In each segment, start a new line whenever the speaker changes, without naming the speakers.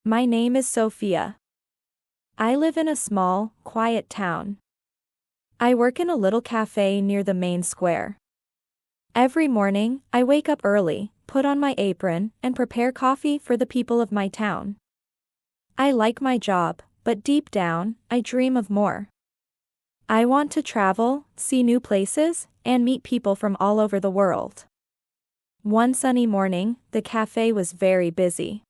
My name is Sofia. I live in a small, quiet town. I work in a little cafe near the main square. Every morning, I wake up early, put on my apron, and prepare coffee for the people of my town. I like my job, but deep down, I dream of more. I want to travel, see new places, and meet people from all over the world. One sunny morning, the cafe was very busy.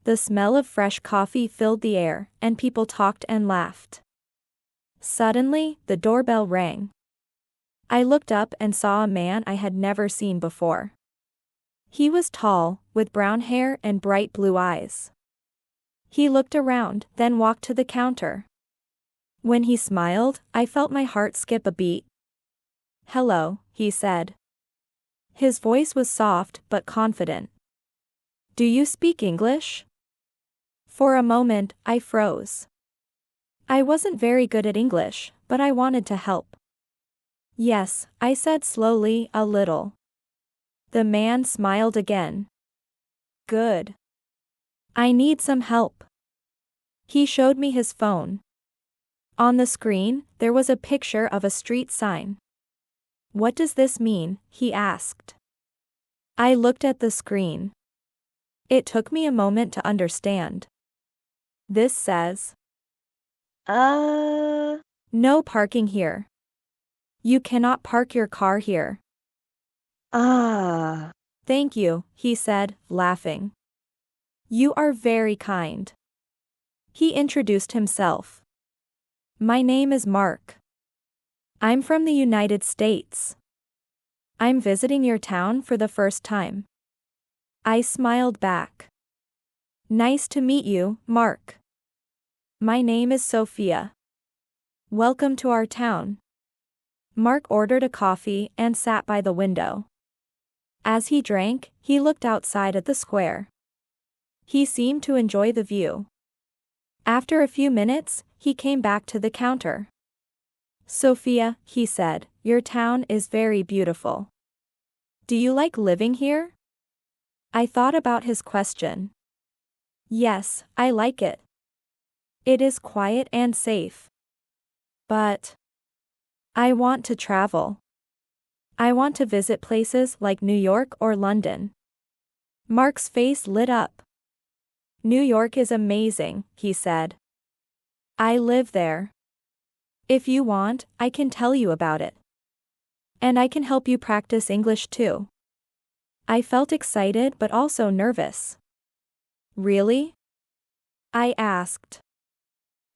The smell of fresh coffee filled the air, and people talked and laughed. Suddenly, the doorbell rang. I looked up and saw a man I had never seen before. He was tall, with brown hair and bright blue eyes. He looked around, then walked to the counter. When he smiled, I felt my heart skip a beat. "Hello," he said. His voice was soft but confident. "Do you speak English?" For a moment, I froze. I wasn't very good at English, but I wanted to help. "Yes," I said slowly, a little. The man smiled again. "Good. I need some help." He showed me his phone. On the screen, there was a picture of a street sign. "What does this mean?" he asked. I looked at the screen. It took me a moment to understand. This says, no parking here. You cannot park your car here." "Thank you," he said, laughing. "You are very kind." He introduced himself. "My name is Mark. I'm from the United States. I'm visiting your town for the first time." I smiled back. "Nice to meet you, Mark. My name is Sofia. Welcome to our town." Mark ordered a coffee and sat by the window. As he drank, he looked outside at the square. He seemed to enjoy the view. After a few minutes, he came back to the counter. "Sofia," he said, "your town is very beautiful. Do you like living here?" I thought about his question. "Yes, I like it. It is quiet and safe. But I want to travel. I want to visit places like New York or London." Mark's face lit up. "New York is amazing," he said. "I live there. If you want, I can tell you about it. And I can help you practice English too." I felt excited but also nervous. "Really?" I asked.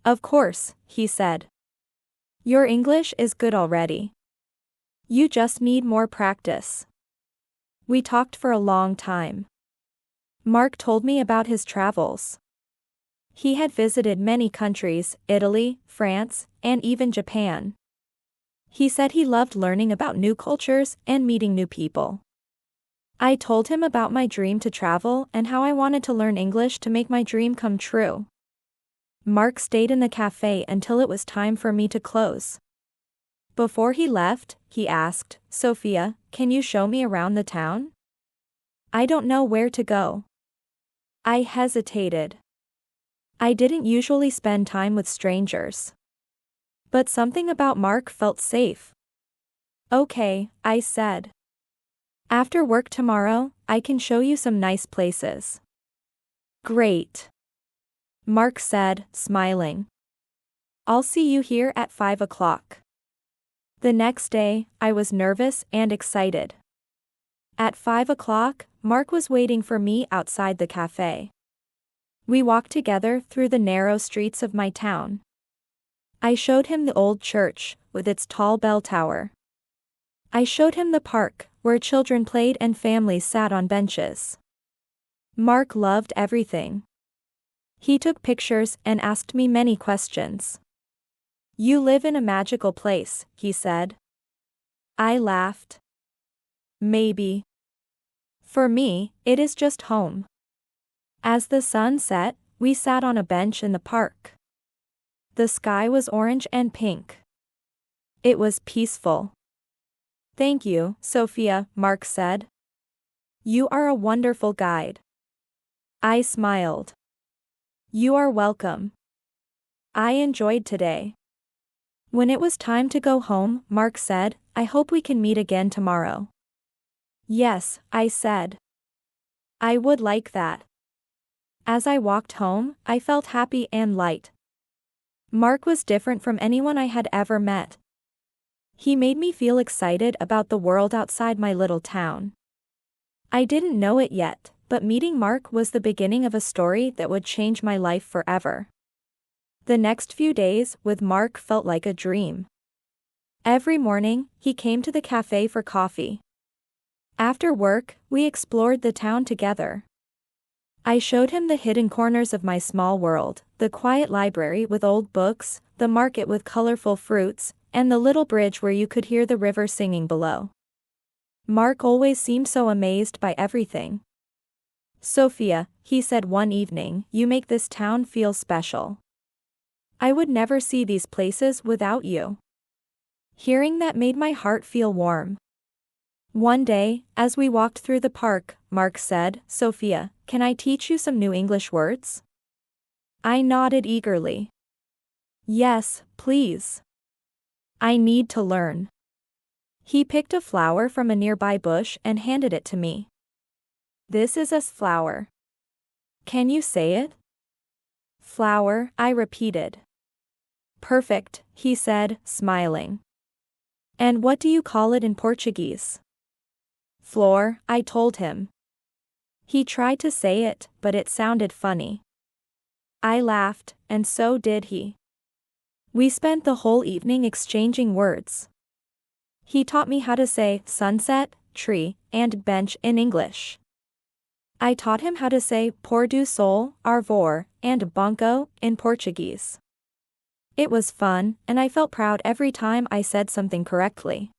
"Of course," he said. "Your English is good already. You just need more practice." We talked for a long time. Mark told me about his travels. He had visited many countries, Italy, France, and even Japan. He said he loved learning about new cultures and meeting new people. I told him about my dream to travel and how I wanted to learn English to make my dream come true. Mark stayed in the cafe until it was time for me to close. Before he left, he asked, "Sofia, can you show me around the town? I don't know where to go." I hesitated. I didn't usually spend time with strangers. But something about Mark felt safe. "Okay," I said. "After work tomorrow, I can show you some nice places." "Great," Mark said, smiling. "I'll see you here at 5 o'clock. The next day, I was nervous and excited. At 5 o'clock, Mark was waiting for me outside the cafe. We walked together through the narrow streets of my town. I showed him the old church, with its tall bell tower. I showed him the park, where children played and families sat on benches. Mark loved everything. He took pictures and asked me many questions. "You live in a magical place," he said. I laughed. "Maybe. For me, it is just home." As the sun set, we sat on a bench in the park. The sky was orange and pink. It was peaceful. "Thank you, Sofia," Mark said. "You are a wonderful guide." I smiled. You are welcome. I enjoyed today. When it was time to go home, Mark said, I hope we can meet again tomorrow. Yes, I said. I would like that. As I walked home, I felt happy and light. Mark was different from anyone I had ever met. He made me feel excited about the world outside my little town. I didn't know it yet, but meeting Mark was the beginning of a story that would change my life forever. The next few days with Mark felt like a dream. Every morning, he came to the cafe for coffee. After work, we explored the town together. I showed him the hidden corners of my small world, the quiet library with old books, the market with colorful fruits, and the little bridge where you could hear the river singing below. Mark always seemed so amazed by everything. Sofia, he said one evening, you make this town feel special. I would never see these places without you. Hearing that made my heart feel warm. One day, as we walked through the park, Mark said, Sofia, can I teach you some new English words? I nodded eagerly. Yes, please. I need to learn. He picked a flower from a nearby bush and handed it to me. This is a flower. Can you say it? Flower, I repeated. Perfect, he said, smiling. And what do you call it in Portuguese? Flor, I told him. He tried to say it, but it sounded funny. I laughed, and so did he. We spent the whole evening exchanging words. He taught me how to say sunset, tree, and bench in English. I taught him how to say pôr do sol, arvor, and banco in Portuguese. It was fun, and I felt proud every time I said something correctly.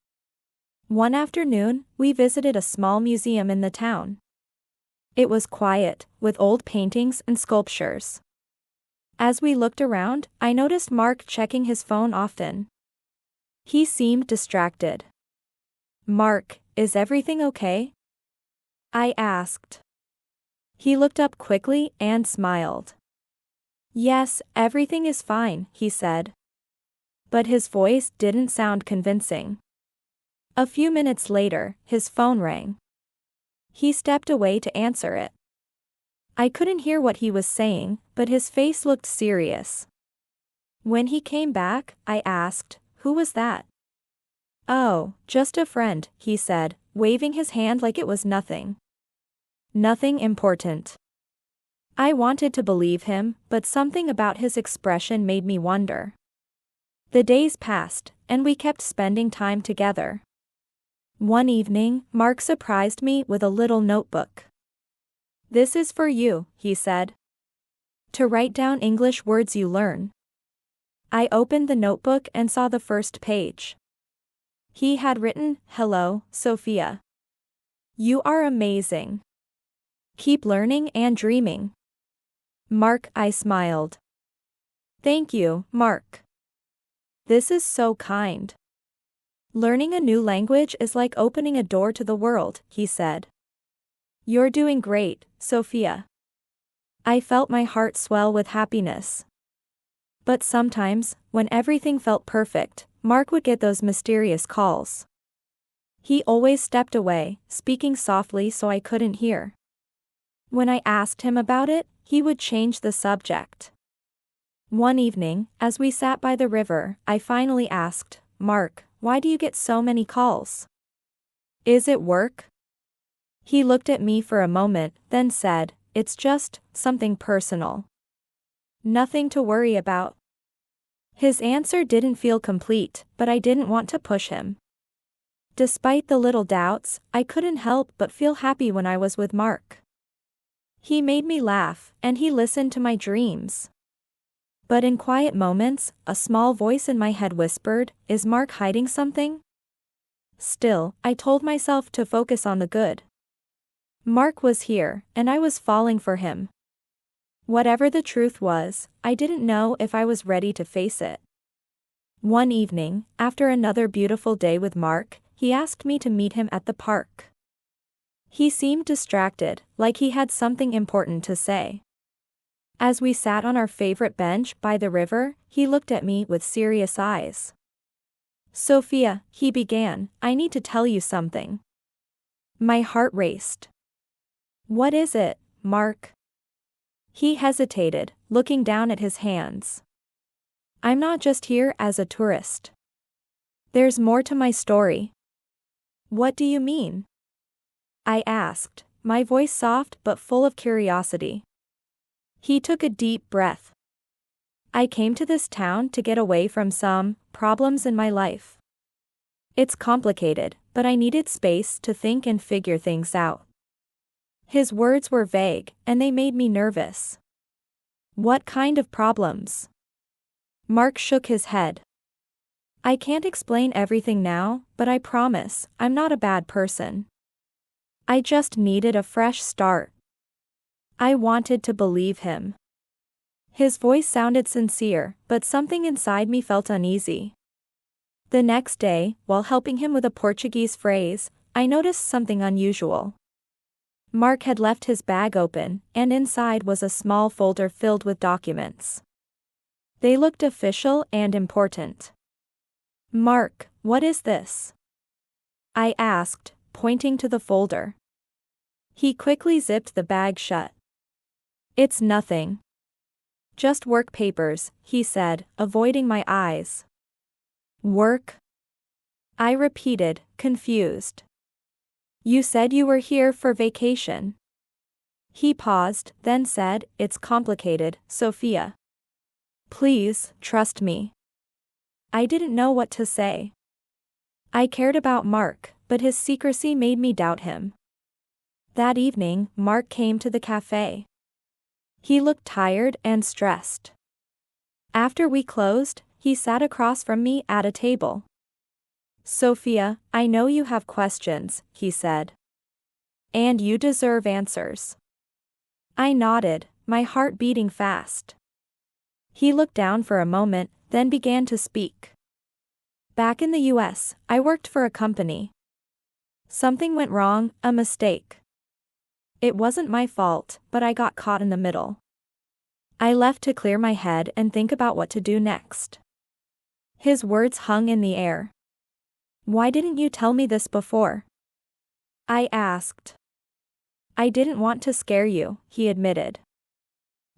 One afternoon, we visited a small museum in the town. It was quiet, with old paintings and sculptures. As we looked around, I noticed Mark checking his phone often. He seemed distracted. Mark, is everything okay? I asked. He looked up quickly and smiled. Yes, everything is fine, he said. But his voice didn't sound convincing. A few minutes later, his phone rang. He stepped away to answer it. I couldn't hear what he was saying, but his face looked serious. When he came back, I asked, who was that? Oh, just a friend, he said, waving his hand like it was nothing. Nothing important. I wanted to believe him, but something about his expression made me wonder. The days passed, and we kept spending time together. One evening, Mark surprised me with a little notebook. This is for you, he said. To write down English words you learn. I opened the notebook and saw the first page. He had written, Hello, Sofia. You are amazing. Keep learning and dreaming. Mark, I smiled. Thank you, Mark. This is so kind. Learning a new language is like opening a door to the world, he said. You're doing great, Sofia. I felt my heart swell with happiness. But sometimes, when everything felt perfect, Mark would get those mysterious calls. He always stepped away, speaking softly so I couldn't hear. When I asked him about it, he would change the subject. One evening, as we sat by the river, I finally asked, Mark, why do you get so many calls? Is it work? He looked at me for a moment, then said, it's just something personal. Nothing to worry about. His answer didn't feel complete, but I didn't want to push him. Despite the little doubts, I couldn't help but feel happy when I was with Mark. He made me laugh, and he listened to my dreams. But in quiet moments, a small voice in my head whispered, is Mark hiding something? Still, I told myself to focus on the good. Mark was here, and I was falling for him. Whatever the truth was, I didn't know if I was ready to face it. One evening, after another beautiful day with Mark, he asked me to meet him at the park. He seemed distracted, like he had something important to say. As we sat on our favorite bench by the river, he looked at me with serious eyes. "Sophia," he began, "I need to tell you something." My heart raced. "What is it, Mark?" He hesitated, looking down at his hands. "I'm not just here as a tourist. There's more to my story." "What do you mean?" I asked, my voice soft but full of curiosity. He took a deep breath. "I came to this town to get away from some problems in my life. It's complicated, but I needed space to think and figure things out." His words were vague, and they made me nervous. "What kind of problems?" Mark shook his head. "I can't explain everything now, but I promise, I'm not a bad person. I just needed a fresh start." I wanted to believe him. His voice sounded sincere, but something inside me felt uneasy. The next day, while helping him with a Portuguese phrase, I noticed something unusual. Mark had left his bag open, and inside was a small folder filled with documents. They looked official and important. "Mark, what is this?" I asked, pointing to the folder. He quickly zipped the bag shut. "It's nothing. Just work papers," he said, avoiding my eyes. "Work?" I repeated, confused. "You said you were here for vacation." He paused, then said, "It's complicated, Sofia. Please, trust me." I didn't know what to say. I cared about Mark, but his secrecy made me doubt him. That evening, Mark came to the cafe. He looked tired and stressed. After we closed, he sat across from me at a table. "Sofia, I know you have questions," he said. "And you deserve answers." I nodded, my heart beating fast. He looked down for a moment, then began to speak. "Back in the US, I worked for a company. Something went wrong, a mistake. It wasn't my fault, but I got caught in the middle. I left to clear my head and think about what to do next." His words hung in the air. "Why didn't you tell me this before?" I asked. "I didn't want to scare you," he admitted.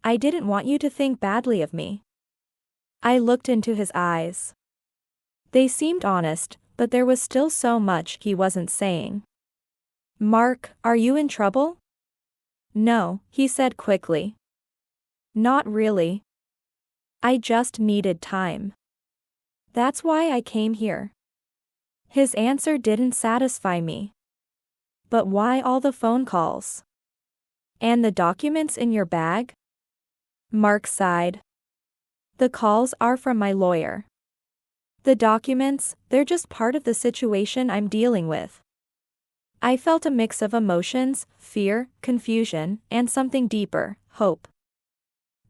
"I didn't want you to think badly of me." I looked into his eyes. They seemed honest, but there was still so much he wasn't saying. "Mark, are you in trouble?" "No," he said quickly. "Not really. I just needed time. That's why I came here." His answer didn't satisfy me. "But why all the phone calls? And the documents in your bag?" Mark sighed. "The calls are from my lawyer. The documents, they're just part of the situation I'm dealing with." I felt a mix of emotions, fear, confusion, and something deeper, hope.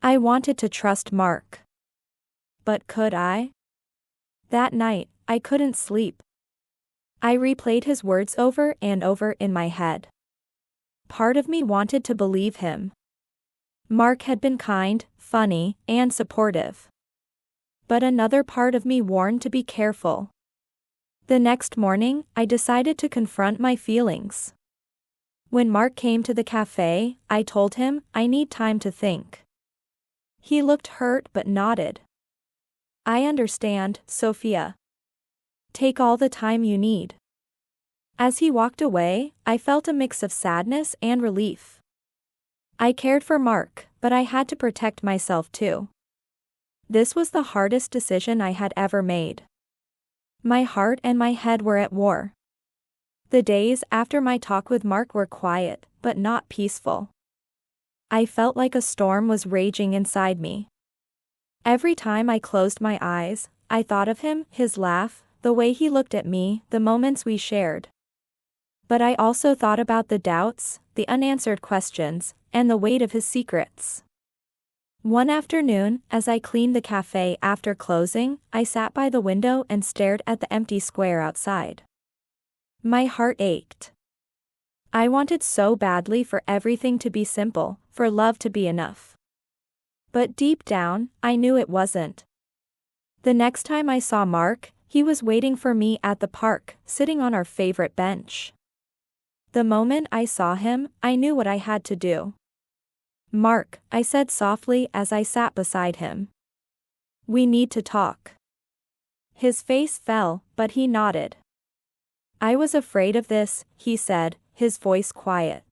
I wanted to trust Mark. But could I? That night, I couldn't sleep. I replayed his words over and over in my head. Part of me wanted to believe him. Mark had been kind, funny, and supportive. But another part of me warned to be careful. The next morning, I decided to confront my feelings. When Mark came to the cafe, I told him, "I need time to think." He looked hurt but nodded. "I understand, Sofia. Take all the time you need." As he walked away, I felt a mix of sadness and relief. I cared for Mark, but I had to protect myself too. This was the hardest decision I had ever made. My heart and my head were at war. The days after my talk with Mark were quiet, but not peaceful. I felt like a storm was raging inside me. Every time I closed my eyes, I thought of him, his laugh, the way he looked at me, the moments we shared. But I also thought about the doubts, the unanswered questions, and the weight of his secrets. One afternoon, as I cleaned the cafe after closing, I sat by the window and stared at the empty square outside. My heart ached. I wanted so badly for everything to be simple, for love to be enough. But deep down, I knew it wasn't. The next time I saw Mark, he was waiting for me at the park, sitting on our favorite bench. The moment I saw him, I knew what I had to do. "Mark," I said softly as I sat beside him. "We need to talk." His face fell, but he nodded. "I was afraid of this," he said, his voice quiet.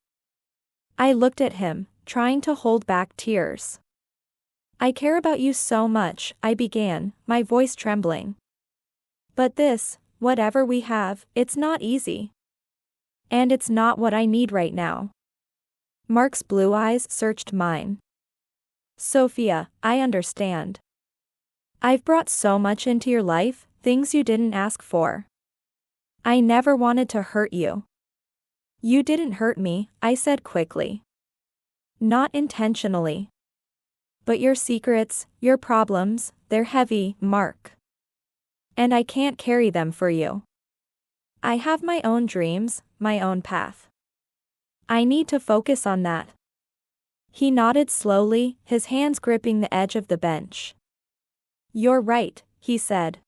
I looked at him, trying to hold back tears. "I care about you so much," I began, my voice trembling. "But this, whatever we have, it's not easy. And it's not what I need right now." Mark's blue eyes searched mine. "Sofia, I understand. I've brought so much into your life, things you didn't ask for. I never wanted to hurt you." "You didn't hurt me," I said quickly. "Not intentionally. But your secrets, your problems, they're heavy, Mark. And I can't carry them for you. I have my own dreams, my own path. I need to focus on that." He nodded slowly, his hands gripping the edge of the bench. "You're right," he said.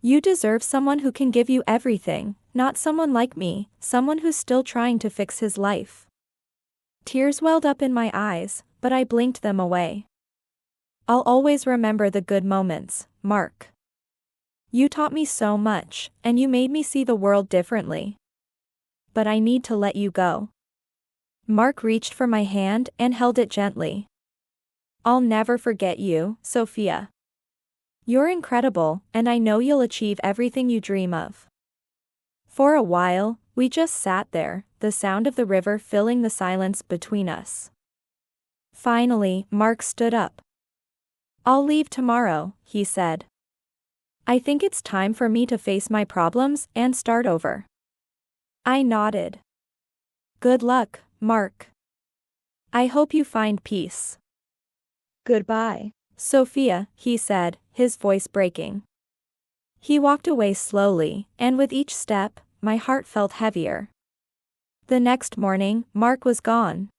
"You deserve someone who can give you everything, not someone like me, someone who's still trying to fix his life." Tears welled up in my eyes, but I blinked them away. "I'll always remember the good moments, Mark. You taught me so much, and you made me see the world differently. But I need to let you go." Mark reached for my hand and held it gently. "I'll never forget you, Sofia. You're incredible, and I know you'll achieve everything you dream of." For a while, we just sat there, the sound of the river filling the silence between us. Finally, Mark stood up. "I'll leave tomorrow," he said. "I think it's time for me to face my problems and start over." I nodded. "Good luck, Mark. I hope you find peace." "Goodbye, Sofia," he said, his voice breaking. He walked away slowly, and with each step, my heart felt heavier. The next morning, Mark was gone.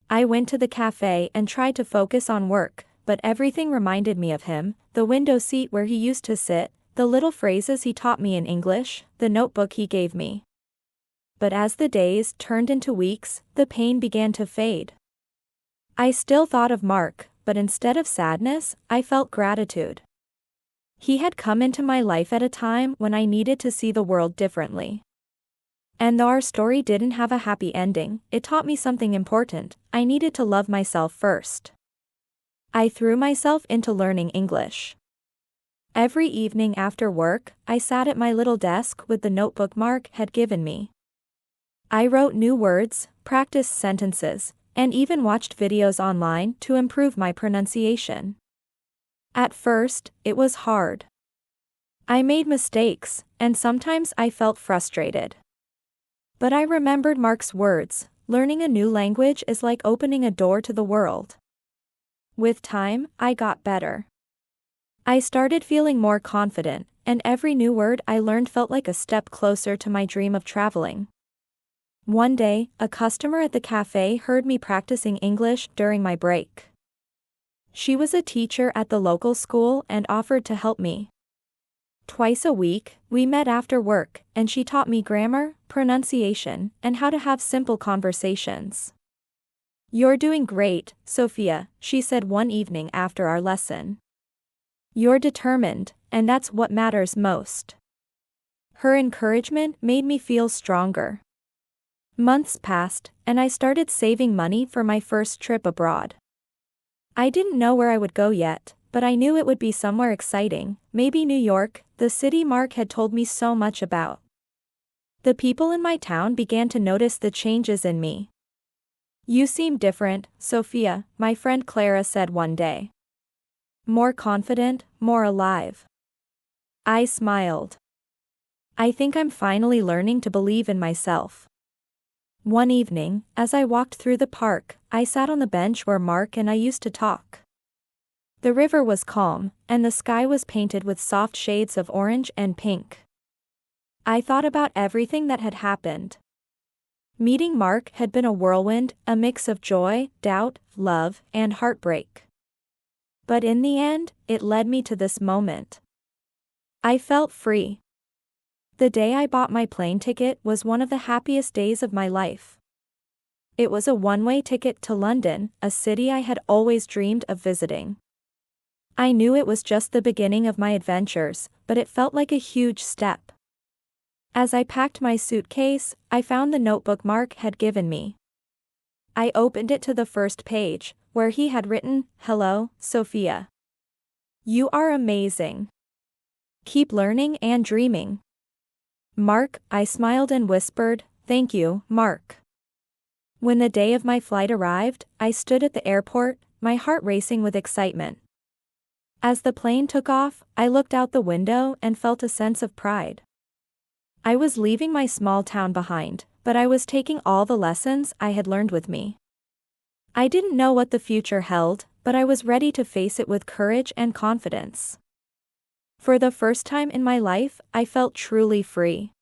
I went to the cafe and tried to focus on work, but everything reminded me of him: the window seat where he used to sit, the little phrases he taught me in English, the notebook he gave me. But as the days turned into weeks, the pain began to fade. I still thought of Mark, but instead of sadness, I felt gratitude. He had come into my life at a time when I needed to see the world differently. And though our story didn't have a happy ending, it taught me something important: I needed to love myself first. I threw myself into learning English. Every evening after work, I sat at my little desk with the notebook Mark had given me. I wrote new words, practiced sentences, and even watched videos online to improve my pronunciation. At first, it was hard. I made mistakes, and sometimes I felt frustrated. But I remembered Mark's words: learning a new language is like opening a door to the world. With time, I got better. I started feeling more confident, and every new word I learned felt like a step closer to my dream of traveling. One day, a customer at the cafe heard me practicing English during my break. She was a teacher at the local school and offered to help me. Twice a week, we met after work, and she taught me grammar, pronunciation, and how to have simple conversations. "You're doing great, Sofia," she said one evening after our lesson. "You're determined, and that's what matters most." Her encouragement made me feel stronger. Months passed, and I started saving money for my first trip abroad. I didn't know where I would go yet, but I knew it would be somewhere exciting, maybe New York, the city Mark had told me so much about. The people in my town began to notice the changes in me. "You seem different, Sofia," my friend Clara said one day. "More confident, more alive." I smiled. "I think I'm finally learning to believe in myself." One evening, as I walked through the park, I sat on the bench where Mark and I used to talk. The river was calm, and the sky was painted with soft shades of orange and pink. I thought about everything that had happened. Meeting Mark had been a whirlwind, a mix of joy, doubt, love, and heartbreak. But in the end, it led me to this moment. I felt free. The day I bought my plane ticket was one of the happiest days of my life. It was a one-way ticket to London, a city I had always dreamed of visiting. I knew it was just the beginning of my adventures, but it felt like a huge step. As I packed my suitcase, I found the notebook Mark had given me. I opened it to the first page, where he had written, "Hello, Sofia. You are amazing. Keep learning and dreaming." Mark, I smiled and whispered, "Thank you, Mark." When the day of my flight arrived, I stood at the airport, my heart racing with excitement. As the plane took off, I looked out the window and felt a sense of pride. I was leaving my small town behind, but I was taking all the lessons I had learned with me. I didn't know what the future held, but I was ready to face it with courage and confidence. For the first time in my life, I felt truly free.